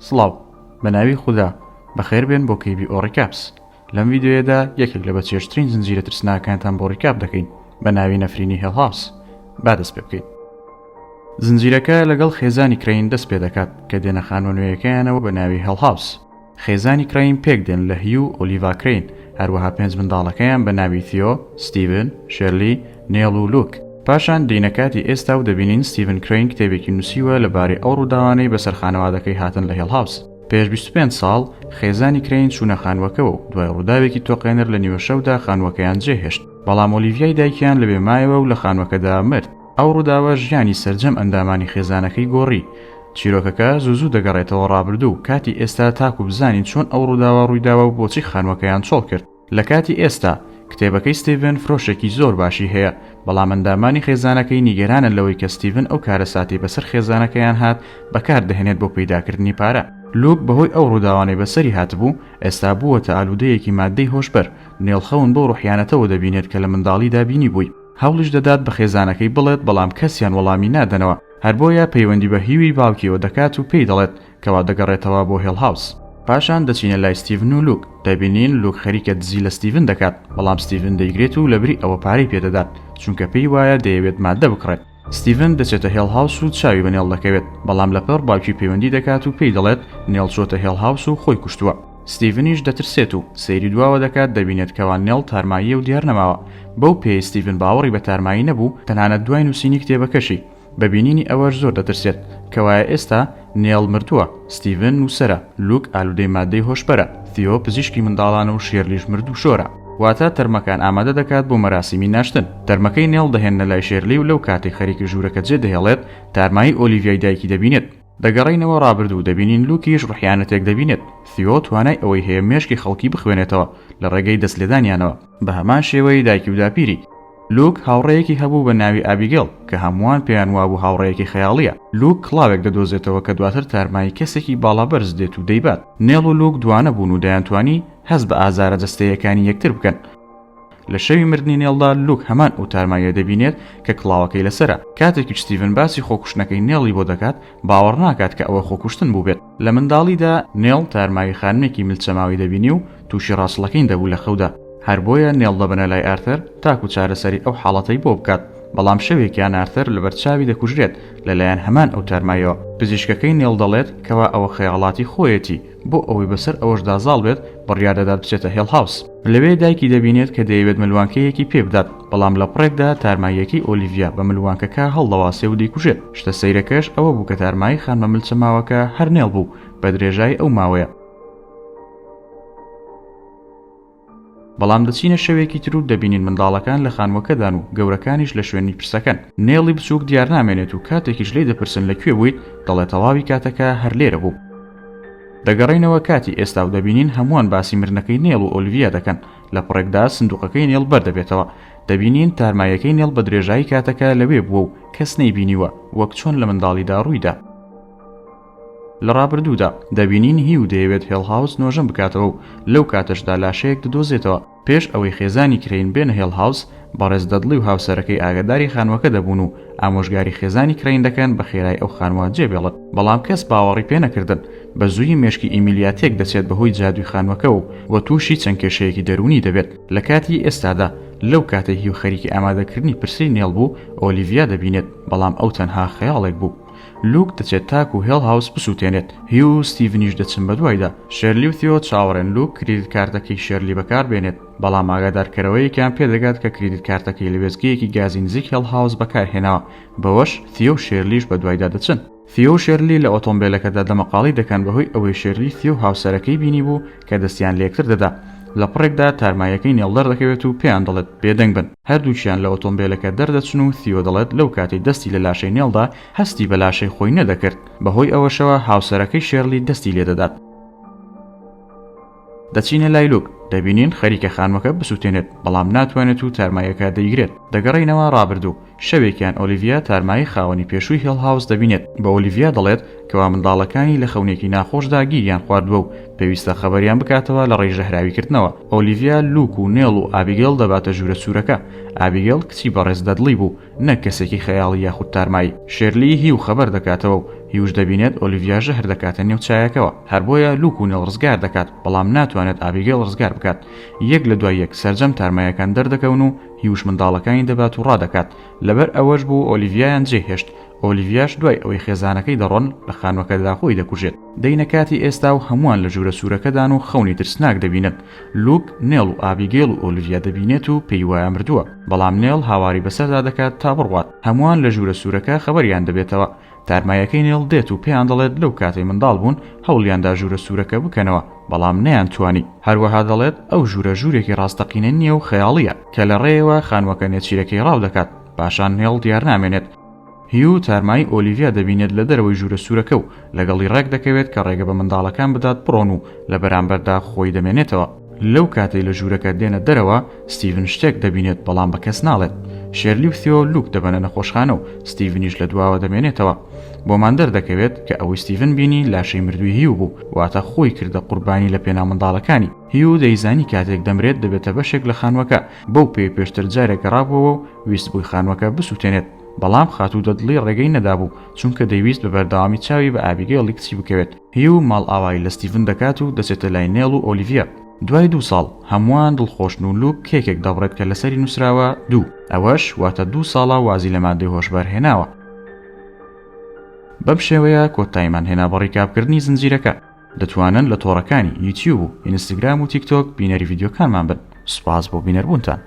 سڵاو بەناوی خوددا بەخێر بێن بۆ کەیبی ئۆڕیکاپس. لەم ڤیدیۆیەدا یەکێک لە بەچێشترین زنجیرە ترسناکانتان بۆ ڕیکاپ دەکەین بە ناوی نەفرینی هێڵ هاوس. با دەست پێ بکەین. زنجیرەکە لەگەڵ خێزانی کراین دەست پێ دەکات کە دێنە خانوەنوێیەکەیانەوە بە ناوی هێڵ هاوس. خێزانی کراین پێک دێن لە هیو ئۆلیڤا کراین، هەروەها 5 منداڵەکەیان بە ناوی تیۆ، ستیڤن، شێرلی، نێڵ و لوک. پاشان دێنە کاتی ئێستا و دەبینین ستیڤن کراین کتێبێکی نووسیوە لەبارەی ئەو ڕووداوانەی بەسەر خانەوادەکەی هاتن لە هێڵ هاوس. پێش 25 ساڵ خێزانی کراین چوونە خانوەکەەوە و دوای ڕووداوێکی تۆقێنەر لە نیوە شەودا خانوەکەیان جێهێشت، بەڵام ئۆلیڤیای دایکیان لە بێمایەوە و لە خانوەکەدا مرد. ئەو ڕووداوە ژیانی سەرجەم ئەندامانی خێزانەکەی گۆڕی. چیرۆکەکە زوو دەگەڕێتەوە ڕابردوو و کاتی ئێستا تاکو بزانین چۆن ئەو ڕووداوە ڕوویداوە و بۆچی خانوەکەیان چۆڵ کرد. لە کاتی ئێستا کتێبەکەی ستیڤن فرۆشێکی زۆر باشی هەیە، بەڵام ئەندامانی خێزانەکەی نیگەرانن لەوەی کە ستیڤن ئەو کارە ساتی بەسەر خێزانەکەیان هات بەکار دەهێنێت بۆ پەیداکردنی پارە. لوک بەهۆی ئەو ڕووداوانەی بەسەری هاتبوو ئێستا بووەتە ئالوودەیەکی مادەی هۆشبەر. نێڵخەون بۆ ڕوحیانەتەوە دەبینێت کە لە منداڵیدا بینی بووی. هەوڵش دەدات بە خێزانەکەی بڵێت، بەڵام کەسیان وەڵامی نادەنەوە. هەر بۆیە پەیوەندی بە هیوی باوکیەوە دەکات و پێی دەڵێت کەوا دەگەڕێتەوە بۆ هێڵ هاوس. پاشان دەچینە لای ستیڤن و لوک. دەبینین لوک خەریکە دزی لە ستیڤن دەکات، بەڵام ستیڤن دەیگرێت و لەبری ئەوە پارەی پێدەدات چونکە پێی وایە دەیەوێت مادە بکڕێت. ستیڤن دەچێتە هێڵ هاوس و چاوی بە نێڵ دەکەوێت، بەڵام لەپەر باوکی پەیوەندی دەکات و پێی دەڵێت نێڵ چۆتە هێڵ هاوس و خۆی کوشتووە. ستیڤنیش دەترسێت و سەیری دواوە دەکات، دەبینێت کەوا نێڵ تارماییە و دیار نەماوە. بەو پێی ستیڤن باوەڕی بە تارمایی نەبوو، تەنانەت دوای نووسینی کتێبەکەشی. بەبینینی ئەوەش زۆر دەترسێت کەوایە ئێستا نێڵ مردووە، ستیڤن نووسەرە، لوک ئالوودەی مادەی هۆشبەرە، تیۆ پزیشکی منداڵانە و شێرلیش مرد و شۆرە. واتە تەرمەکان ئامادە دەکات بۆ مەراسیمی ناشتن. تەرمەکەی نێڵ دەهێنە لای شێرلی و لەو کاتێک خەریکی ژوورەکە جێ دەهێڵێت تارمایی ئۆلیڤیای دایکی دەبینێت. دەگەڕینەوە ڕابردوو، دەبینین لوکیش ڕوحیانەتێک دەبینێت. تیۆ توانای ئەوەی هەیە مێشکی خەڵکی بخوێنێتەوە لە ڕێگەی دەستلێدانیانەوە بە هەمان شێوەی دایکی و داپیری. لوک هاوڕێیەکی هەبوو بە ناوی ئابیگەڵ کە هەمووان پێیان وابوو هاوڕێیەکی خەیاڵیە. لوک کڵاوێک دەدۆزێتەوە کە دواتر تارمایی کەسێکی باڵابەرز دێت و دەیبات. نێڵ و لوک دوانە بوون و دەیانتوانی هەست بە ئازارە جەستەیەکانی یەکتر بکەن. لە شەوی مردنی نێڵدا لوک هەمان ئەو تارماییە دەبینێت کە کڵاوەکەی لەسرە. کاتێکی ستیڤن باسی خۆکوشتنەکەی نێڵی بۆ دەکات، باوەڕ ناکات کە ئەوە خۆکوشتن بوو بێت. لە منداڵیدا نێڵ تارمایی خانمێکی ملچەماوی دەبینی و تووشی ڕاستڵەکەی دەبوو لە خەودا. هەر بۆیە نێڵ دەبنە لای ئارتر تاکو چارەسەری ئەو حاڵەتەی بۆ بکات، بەڵام شەوێکیان ئارتر لەبەر چاوی دەکوژرێت لەلایەن هەمان ئەو تارمایەوە. پزیشکەکەی نێڵ دەڵێت کەوا ئەوە خەیاڵاتی خۆیەتی، بۆ ئەوەی بەسەر ئەوەشدا زاڵ بێت بڕیار دەدات بچێتە هێڵ هاوس. لەوێ دایکی دەبینێت کە دەیەوێت ملوانکەیەکی پێ بدات، بەڵام لە پڕێکدا تارماییەکی ئۆلیڤیا بە ملوانکەکە هەڵدەواسێ و دەیکوژێت. شتە سەیرەکەش ئەوە بوو کە تارمایی خانمە ملچەماوەکە هەر نێڵ بوو بە درێژایی ئەو ماوەیە. بەڵام دەچینە شەوێکی تر و دەبینین منداڵەکان لە خانوەکەدان و گەورەکانیش لە شوێنی پرسەکەن. نێڵی بچووک دیار نامێنێت و کاتێکیش لێ دەپرسن لەکوێ بوویت، دەڵێت تەواوی کاتەکە هەر لێرە بوو. دەگەڕینەوە کاتی ئێستا و دەبینین هەمووان باسی مردنەکەی نێڵ و ئۆلیڤیا دەکەن. لە پڕێکدا سندوقەکەی نێڵ بەردەبێتەوە. دەبینین تارمایەکەی نێڵ بە درێژایی کاتەکە لەوێ بووە و کەس نەیبینیوە، وەک چۆن لە منداڵیدا ڕوویدا. لە ڕابردوودا دەبینین هیو دەیەوێت هێڵ هاوس نۆژەم بکاتەوە و لەو کاتەشدا لاشەیەک دەدۆزێتەوە. پێش ئەوەی خێزانی کراین بێنە هێڵ هاوس، بەڕێز دەدڵی و هاوسەرەکەی ئاگاداری خانوەکە دەبوون و ئامۆژگاری خێزانی کراین دەکەن بە خێرای ئەو خانوە جێبێڵێت، بەڵام کەس باوەڕی پێ نەکردن. بە زووی مێشکی ئیمیلیاتێک دەچێت بەهۆی جادووی خانوەکە و تووشی چەند کێشەیەکی دەرونی دەبێت. لە کاتی ئێستادا لەو کاتە هیو خەریکی ئامادەکردنی پرسی نێڵ بوو، ئۆلیڤیا دەبینێت، بەڵام ئەو تەنها خەیاڵێک بوو. لوک دەچێت تاک و هێڵ هاوس بسووتێنێت. هیو و ستیڤنیش دەچن بە دوایدا. شێرلی و تیۆ چاوەڕێن لوک کریدت کارتەکەی شێرلی بەکار بێنێت، بەڵام ئاگادارکەرەوەیەکیان پێدەگات کە کریدت کارتەکەی لە وێستگەیەکی گازی نزیک هێڵ هاوس بەکارهێناوە. بەوەش تیۆ و شێرلیش بە دوایدا دەچن. تیۆ و شێرلی لە ئۆتۆمبیلەکەدا دەمەقاڵی دەکەن بەهۆی ئەوەی شێرلی تیۆ هاوسەرەکەی بینی بوو کە دەستیان لە یەکتر دەدا. لە پڕێکدا تارمایەکەی نێڵ دەردەکەوێت و پێیان دەڵێت بێدەنگ بن. هەردووچیان لە ئۆتۆمبیلەکە دەردەچن و تیۆ دەڵێت لەو کاتەی دەستی لە لاشەی نێڵدا هەستی بە لاشەی خۆی نەدەکرد، بەهۆی ئەوەشەوە هاوسەرەکەی شێرلی دەستی لێدەدات. دەچینە لای لوک، دەبینین خەریکە خانوەکە بسووتێنێت، بەڵام ناتوانێت و تارمایەکە دەیگرێت. دەگەڕینەوە ڕابردوو. شەوێکیان ئۆلیڤیا تارمایی خاوەنی پێشووی هێڵ هاوس دەبینێت. بە ئۆلیڤیا دەڵێت کەوا منداڵەکانی لە خەونێکی ناخۆشدا گیریان خواردووە و پێویستە خەبەریان بکاتەوە لە ڕێی ژەهراویکردنەوە. ئۆلیڤیا لوک و نێڵ و ئابیگەڵ دەباتە ژوورە سوورەکە. ئابیگەڵ کچی بەڕێز دەدڵی بوو، نەک کەسێکی خەیاڵی یاخود تارمایی. شێرلی هی و خەبەر دەکاتەوە و هیوش دەبینێت ئۆلیڤیاژە هەر دەکاتە نێو چایەکەوە، هەر بۆیە لوک و نێڵ ڕزگار دەکات بەڵام ناتوانێت ئابیگەل ڕزگار بکات. یەک لە دوای یەک سەرجەم تارمایەکان دەردەکەون و هیوش منداڵەکانی دەبات و ڕادەکات. لەبەر ئەوەش بوو ئۆلیڤیایان جێهێشت. ئۆلیڤیاش دوای ئەوەی خێزانەکەی دەڕۆن لە خانوەکەدا خۆی دەکوژێت. دەینە کاتی ئێستا و هەمووان لە ژوورە سوورەکەدان و خەونی ترسناک دەبینن. لوک نێڵ و ئابیگێل و ئۆلیڤیا دەبینێت و پێی وایە مردووە، بەڵام نێڵ هاواری بەسەردا دەکات تا بڕوات. هەمووان لە ژوورە سوورەکە خەبەریان دەبێتەوە. تارمایەکەی نێڵ دێت و پێیان دەڵێت لەو کاتەی منداڵ بوون هەوڵیاندا ژوورە سوورەکە بکەنەوە، بەڵام نەیانتوانی. هەروەها دەڵێت ئەو ژوورە ژوورێکی ڕاستەقینە نییە و خەیاڵیە کە لە ڕێیەوە خانوەکە نێچیرەکەی ڕاو دەکات، پاشان نێڵ دیار نامێنێت. هیو تارمای ئۆلیڤیا دەبینێت لە دەرەوەی ژوورە سوورەکە و لەگەڵی ڕێک دەکەوێت کە ڕێگە بە منداڵەکان بدات بڕۆن و لە بەرامبەردا خۆی دەمێنێتەوە. لەو کاتەی لە ژوورەکە دێنە دەرەوە ستیڤن شتێک دەبینێت بەڵام بە کەس ناڵێت. شێرلی و ثیۆ لوک دەبەنە نەخۆشخانە و ستیڤنیش لە دواوە دەمێنێتەوە. بۆمان دەردەکەوێت کە ئەوەی ستیڤن بینی لاشەی مردووی هیو بوو، واتە خۆی کردە قوربانی لە پێنا منداڵەکانی. هیو دەیزانی کاتێک دەمرێت دەبێتە بەشێک لە خانوەکە، بەو پێی پێشتر جارێک ڕابووەوە و ویست بووی خانوەکە بسووتێنێت، بەڵام خاتوو دەدڵی ڕێگەی نەدابوو چونکە دەیویست بە بەردەوامی چاوی بە ئابیگەڵی کچی بکەوێت. هیو ماڵ ئاوایی لە ستیڤن دەکات و دەچێتە لای نێڵ و ئۆلیڤیا. دوای 2 ساڵ هەمووان دڵخۆشن و لوک کێکێک دەبڕێت کە لەسەری نووسراوە 2. ئەوەش واتە 2 ساڵە وازی لە مادەی هۆشبەر هێناوە. بەم شێوەیە کۆتایمان هێنا بە ڕیکابکردنی زنجیرەکە. دەتوانن لە تۆڕەکانی یوتیوب و ئینستاگرام و تیکتۆک بینەری ڤیدیۆکانمان بن. سوپاس بۆ بینەربوونتان.